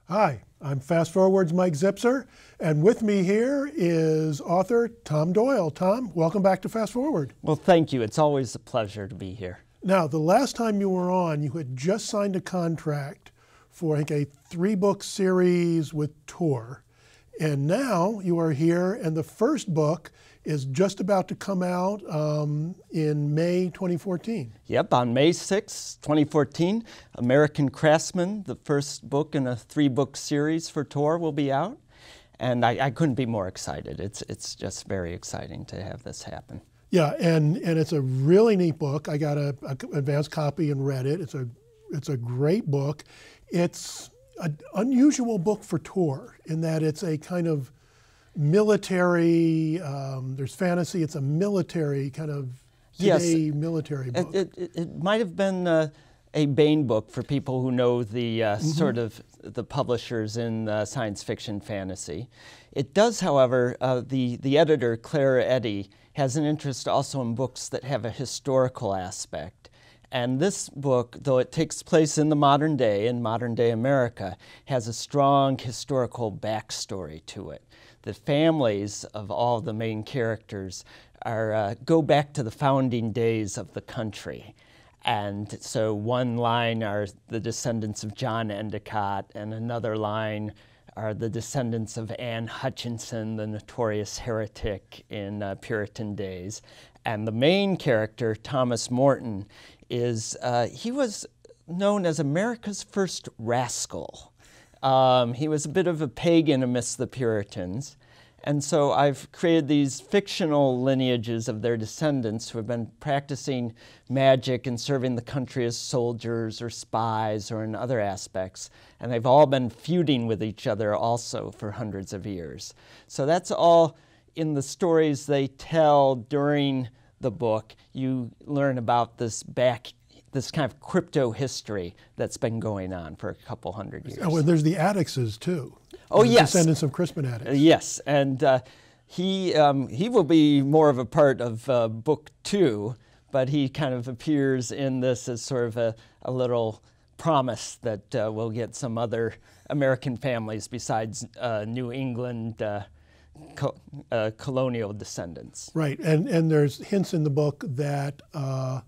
Hi, I'm Fast Forward's Mike Zipser, and with me here is author Tom Doyle. Tom, welcome back to Fast Forward. Well, thank you. It's always a pleasure to be here. Now, the last time you were on, you had just signed a contract for, I think, a 3-book series with Tor. And now you are here, and the first book is just about to come out in May 2014. Yep, on May 6, 2014, American Craftsmen, the first book in a 3-book series for Tor, will be out. And I couldn't be more excited. It's just very exciting to have this happen. Yeah, and it's a really neat book. I got an advanced copy and read it. It's a great book. It's an unusual book for Tor in that it's a kind of military, there's fantasy, it's a military kind of today military book. It might have been a Baen book for people who know the sort of the publishers in science fiction fantasy. It does, however, the editor, Claire Eddy, has an interest also in books that have a historical aspect. And this book, though it takes place in the modern day, in modern-day America, has a strong historical backstory to it. The families of all the main characters go back to the founding days of the country. And so one line are the descendants of John Endicott, and another line are the descendants of Anne Hutchinson, the notorious heretic in Puritan days. And the main character, Thomas Morton, he was known as America's first rascal. He was a bit of a pagan amidst the Puritans. And so I've created these fictional lineages of their descendants who have been practicing magic and serving the country as soldiers or spies or in other aspects. And they've all been feuding with each other also for hundreds of years. So that's all in the stories they tell during the book. You learn about this kind of crypto history that's been going on for a couple hundred years. Oh, and there's the Addixes too. Oh, yes. Descendants of Crispin Addix. Yes, and he will be more of a part of book 2, but he kind of appears in this as sort of a little promise that we'll get some other American families besides New England colonial descendants. Right, and there's hints in the book that the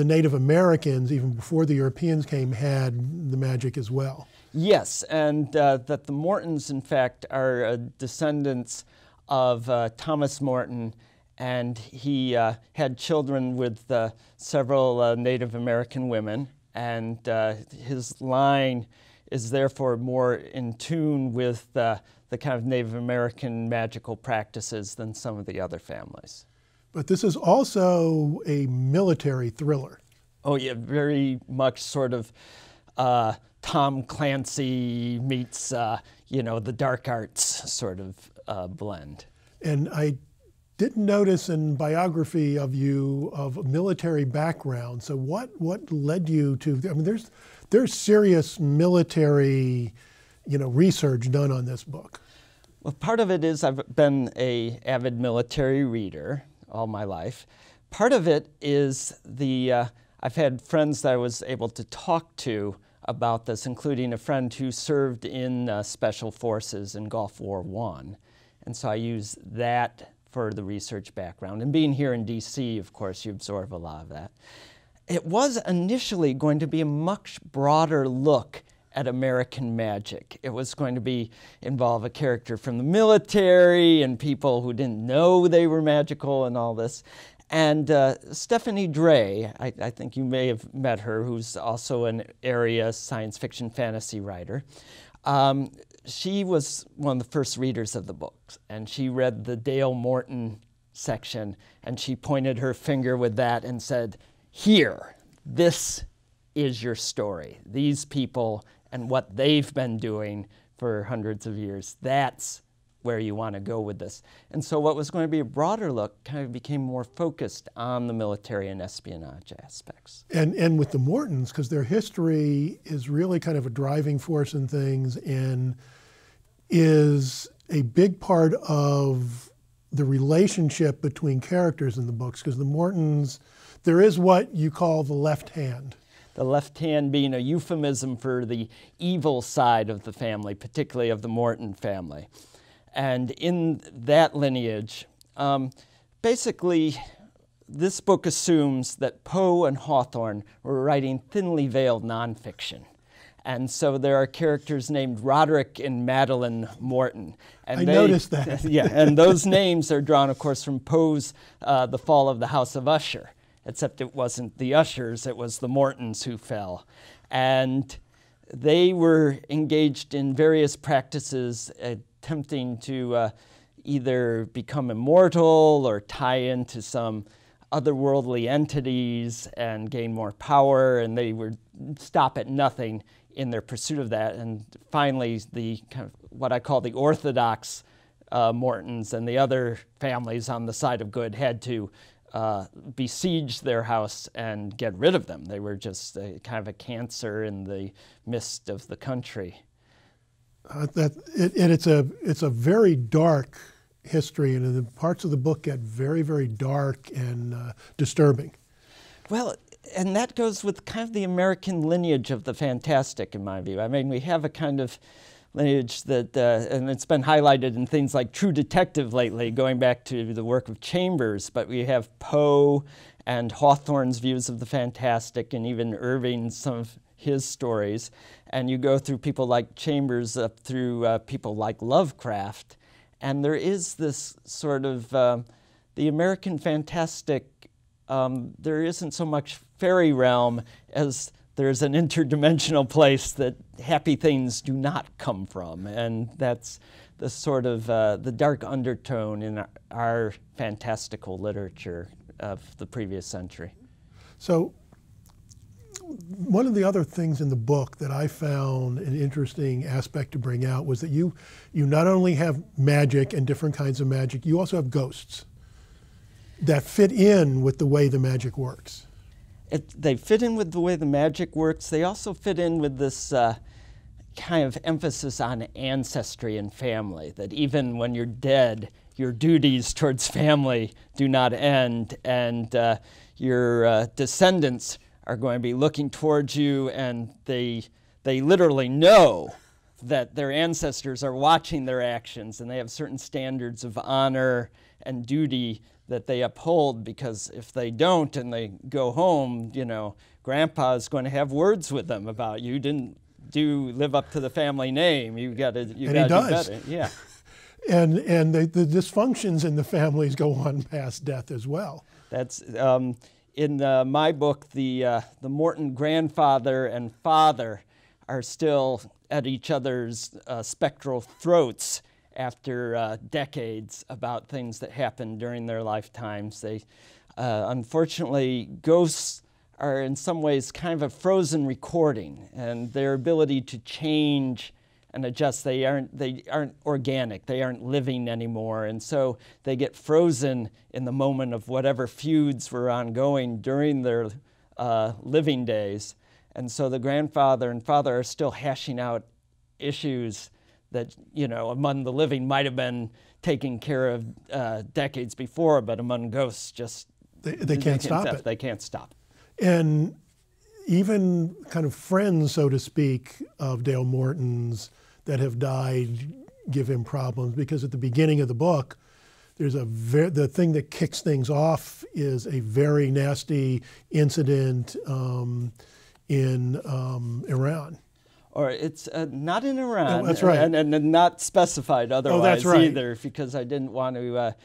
Native Americans, even before the Europeans came, had the magic as well. Yes, and that the Mortons, in fact, are descendants of Thomas Morton, and he had children with several Native American women, and his line is therefore more in tune with the kind of Native American magical practices than some of the other families. But this is also a military thriller. Oh yeah, very much sort of Tom Clancy meets, the dark arts sort of blend. And I didn't notice in biography of you of a military background. So what led you to? I mean, there's serious military, research done on this book. Well, part of it is I've been an avid military reader all my life. Part of it is I've had friends that I was able to talk to about this, including a friend who served in Special Forces in Gulf War I. And so I use that for the research background. And being here in DC, of course, you absorb a lot of that. It was initially going to be a much broader look at American magic. It was going to involve a character from the military and people who didn't know they were magical and all this. And Stephanie Dray, I think you may have met her, who's also an area science fiction fantasy writer. She was one of the first readers of the books, and she read the Dale Morton section, and she pointed her finger with that and said, "Here, this is your story. These people and what they've been doing for hundreds of years, that's where you want to go with this." And so what was going to be a broader look kind of became more focused on the military and espionage aspects. And with the Mortons, because their history is really kind of a driving force in things and is a big part of the relationship between characters in the books, because the Mortons, there is what you call the left hand. the left hand being a euphemism for the evil side of the family, particularly of the Morton family. And in that lineage, basically, this book assumes that Poe and Hawthorne were writing thinly veiled nonfiction. And so there are characters named Roderick and Madeline Morton. And I noticed that. Yeah, and those names are drawn, of course, from Poe's The Fall of the House of Usher, except it wasn't the Ushers, it was the Mortons who fell. And they were engaged in various practices attempting to either become immortal or tie into some otherworldly entities and gain more power, and they would stop at nothing in their pursuit of that. And finally, the kind of what I call the orthodox Mortons and the other families on the side of good had to besiege their house and get rid of them. They were just kind of a cancer in the midst of the country. It's a very dark history, and the parts of the book get very, very dark and disturbing. Well, and that goes with kind of the American lineage of the fantastic, in my view. I mean, we have a kind of lineage that, and it's been highlighted in things like True Detective lately, going back to the work of Chambers, but we have Poe and Hawthorne's views of the fantastic, and even Irving's, some of his stories. And you go through people like Chambers up through people like Lovecraft, and there is this sort of, the American fantastic, there isn't so much fairy realm as there's an interdimensional place that happy things do not come from. And that's the sort of the dark undertone in our fantastical literature of the previous century. So one of the other things in the book that I found an interesting aspect to bring out was that you not only have magic and different kinds of magic, you also have ghosts that fit in with the way the magic works. They fit in with the way the magic works. They also fit in with this kind of emphasis on ancestry and family, that even when you're dead, your duties towards family do not end, and your descendants are going to be looking towards you, and they literally know that their ancestors are watching their actions, and they have certain standards of honor and duty that they uphold, because if they don't and they go home, you know, Grandpa's going to have words with them about, you didn't live up to the family name. You got to do better. Yeah. And the dysfunctions in the families go on past death as well. That's in my book. The Morton grandfather and father are still at each other's spectral throats after decades about things that happened during their lifetimes. They, unfortunately, ghosts are in some ways kind of a frozen recording, and their ability to change and adjust, they aren't organic, they aren't living anymore, and so they get frozen in the moment of whatever feuds were ongoing during their living days. And so the grandfather and father are still hashing out issues that, you know, among the living might have been taken care of decades before, but among ghosts, just they can't stop it. They can't stop. And even kind of friends, so to speak, of Dale Morton's that have died give him problems, because at the beginning of the book, there's the thing that kicks things off is a very nasty incident in Iran. Or it's not in Iran, oh, that's right. and not specified otherwise that's right. either, because I didn't want to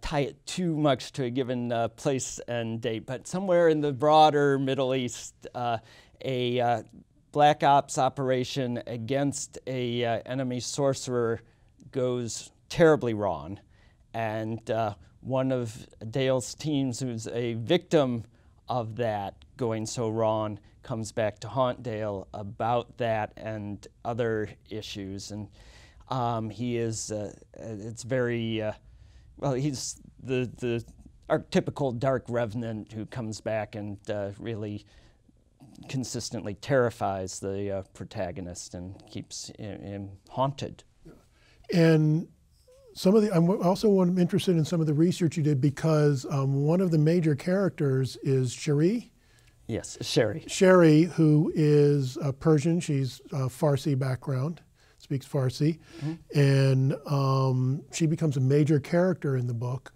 tie it too much to a given place and date. But somewhere in the broader Middle East, a black ops operation against a enemy sorcerer goes terribly wrong, and one of Dale's teams, who's a victim of that going so wrong, comes back to haunt Dale about that and other issues. And he is, it's very, well, he's the archetypical dark revenant who comes back and really consistently terrifies the protagonist and keeps him haunted. And I'm also interested in some of the research you did, because one of the major characters is Cherie. Yes, Sherry. Sherry, who is Persian, she's Farsi background, speaks Farsi, and she becomes a major character in the book.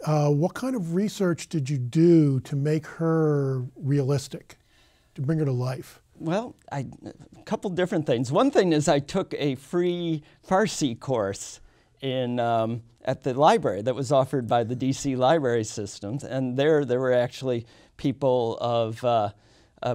What kind of research did you do to make her realistic, to bring her to life? Well, a couple different things. One thing is I took a free Farsi course at the library that was offered by the DC Library Systems, and there were actually people of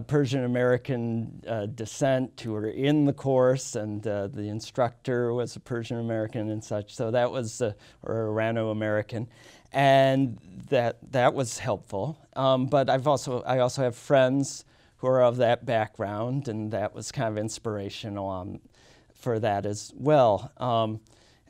Persian American descent who were in the course, and the instructor was a Persian American and such. So that was or Irano American, and that was helpful. But I also have friends who are of that background, and that was kind of inspirational for that as well.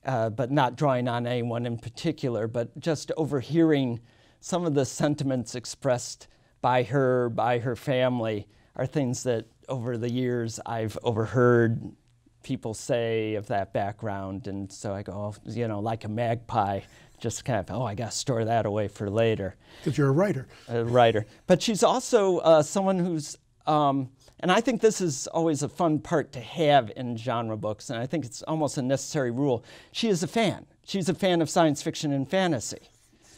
But not drawing on anyone in particular, but just overhearing some of the sentiments expressed by her family are things that over the years I've overheard people say of that background. And so I go, oh, like a magpie, just kind of, I got to store that away for later. Because you're a writer. A writer. But she's also someone who's, and I think this is always a fun part to have in genre books, and I think it's almost a necessary rule. She is a fan. She's a fan of science fiction and fantasy.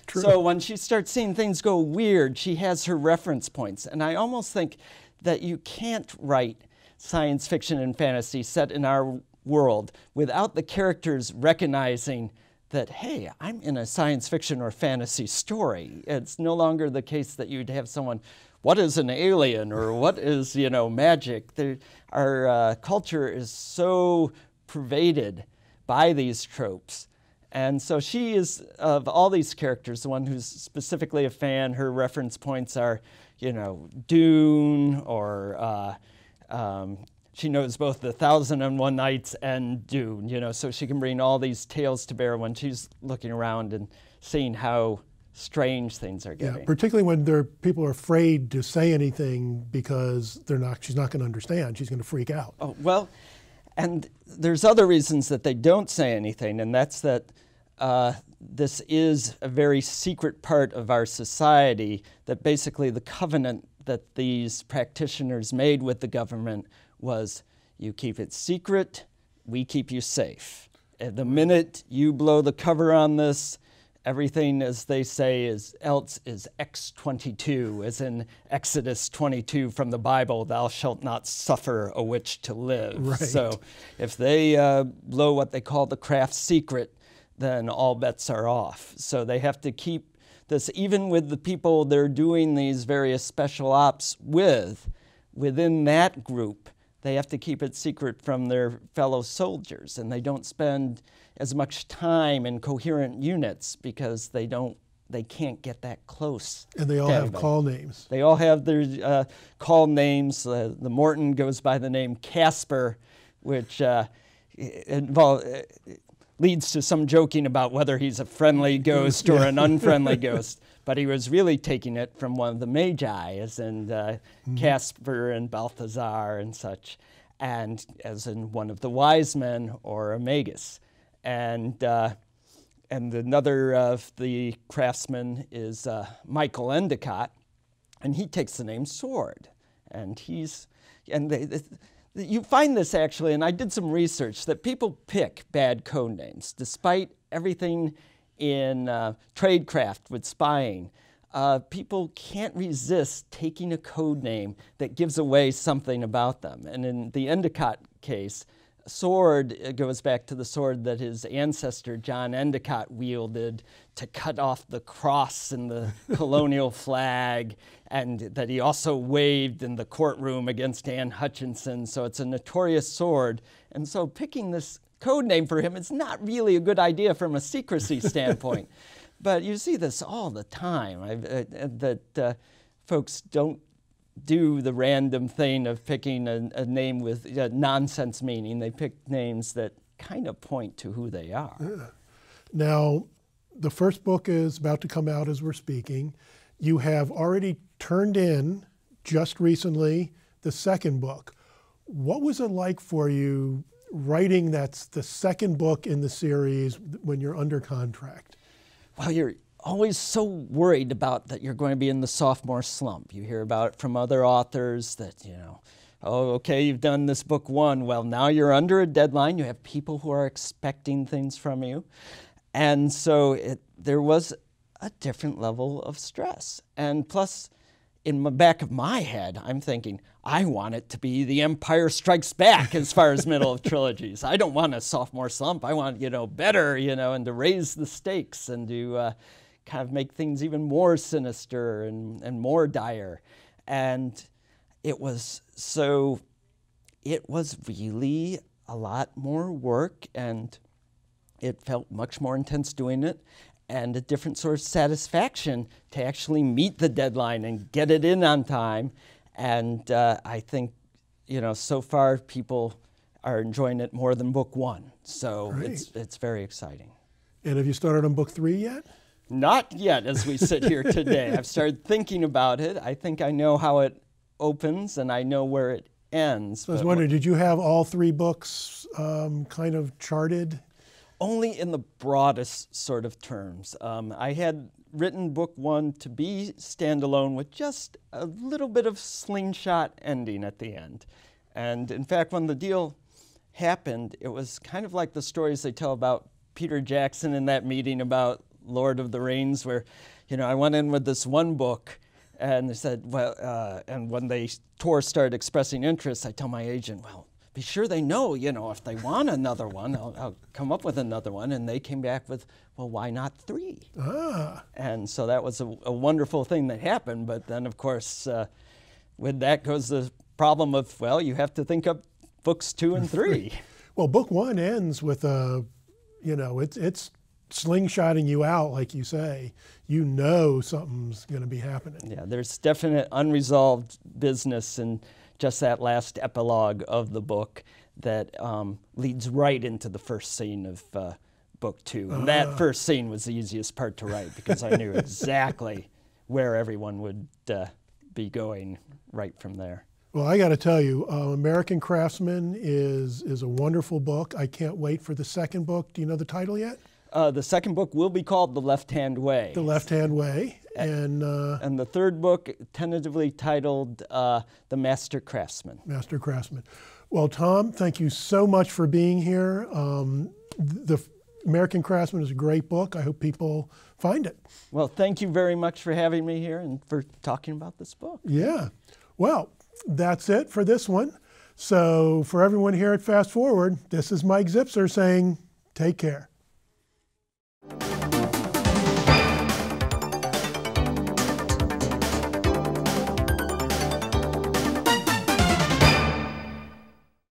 True. So when she starts seeing things go weird, she has her reference points. And I almost think that you can't write science fiction and fantasy set in our world without the characters recognizing that, hey, I'm in a science fiction or fantasy story. It's no longer the case that you'd have someone, what is an alien, or what is, magic? Our culture is so pervaded by these tropes. And so she is, of all these characters, the one who's specifically a fan. Her reference points are, Dune, or she knows both the 1001 Nights and Dune, so she can bring all these tales to bear when she's looking around and seeing how strange things are getting. Yeah, particularly when people are afraid to say anything because she's not going to understand. She's going to freak out. Oh, well, and there's other reasons that they don't say anything, and that's that this is a very secret part of our society, that basically the covenant that these practitioners made with the government was, you keep it secret, we keep you safe. At the minute you blow the cover on this, everything, as they say, else is X-22, as in Exodus 22 from the Bible, thou shalt not suffer a witch to live. Right. So if they blow what they call the craft secret, then all bets are off. So they have to keep this, even with the people they're doing these various special ops with, within that group, they have to keep it secret from their fellow soldiers, and they don't spend as much time in coherent units because they can't get that close. And they all have call names. They all have their call names. The Morton goes by the name Casper, which leads to some joking about whether he's a friendly ghost or an unfriendly ghost. But he was really taking it from one of the Magi, as in Casper and Balthazar and such, and as in one of the wise men or a magus. And another of the craftsmen is Michael Endicott, and he takes the name Sword. And you find this actually, and I did some research, that people pick bad code names, despite everything in tradecraft with spying. People can't resist taking a code name that gives away something about them. And in the Endicott case, sword goes back to the sword that his ancestor John Endicott wielded to cut off the cross in the colonial flag, and that he also waved in the courtroom against Anne Hutchinson. So it's a notorious sword. And so picking this code name for him is not really a good idea from a secrecy standpoint. But you see this all the time, that folks don't do the random thing of picking a name with nonsense meaning. They pick names that kind of point to who they are. Yeah. Now, the first book is about to come out as we're speaking. You have already turned in, just recently, the second book. What was it like for you writing that's the second book in the series when you're under contract? Well, you're always so worried about that you're going to be in the sophomore slump. You hear about it from other authors that, you know, oh, okay, you've done this book one. Well, now you're under a deadline. You have people who are expecting things from you. And so there was a different level of stress. And plus, in the back of my head, I'm thinking, I want it to be The Empire Strikes Back as far as middle of trilogies. I don't want a sophomore slump. I want, you know, better, you know, and to raise the stakes and to kind of make things even more sinister and more dire. And it was really a lot more work, and it felt much more intense doing it, and a different sort of satisfaction to actually meet the deadline and get it in on time. And I think, you know, so far people are enjoying it more than book one. So it's very exciting. And have you started on book 3 yet? Not yet, as we sit here today. I've started thinking about it. I think I know how it opens and I know where it ends. So I was wondering, did you have all 3 books kind of charted? Only in the broadest sort of terms. I had written book 1 to be standalone with just a little bit of slingshot ending at the end. And in fact, when the deal happened, it was kind of like the stories they tell about Peter Jackson in that meeting about Lord of the Rings, where, you know, I went in with this one book and they said, well, and when Tor started expressing interest, I tell my agent, well, be sure they know, you know, if they want another one, I'll come up with another one. And they came back with, well, why not 3? And so that was a wonderful thing that happened. But then, of course, with that goes the problem of, well, you have to think up books 2 and 3. Well, book 1 ends with you know, it's slingshotting you out, like you say. You know something's going to be happening. Yeah, there's definite unresolved business in just that last epilogue of the book that leads right into the first scene of book 2. And that first scene was the easiest part to write because I knew exactly where everyone would be going right from there. Well, I got to tell you, American Craftsmen is a wonderful book. I can't wait for the second book. Do you know the title yet? The second book will be called The Left-Hand Way. The Left-Hand Way. And the third book, tentatively titled The Master Craftsman. Master Craftsman. Well, Tom, thank you so much for being here. The American Craftsman is a great book. I hope people find it. Well, thank you very much for having me here and for talking about this book. Yeah. Well, that's it for this one. So for everyone here at Fast Forward, this is Mike Zipser saying, take care.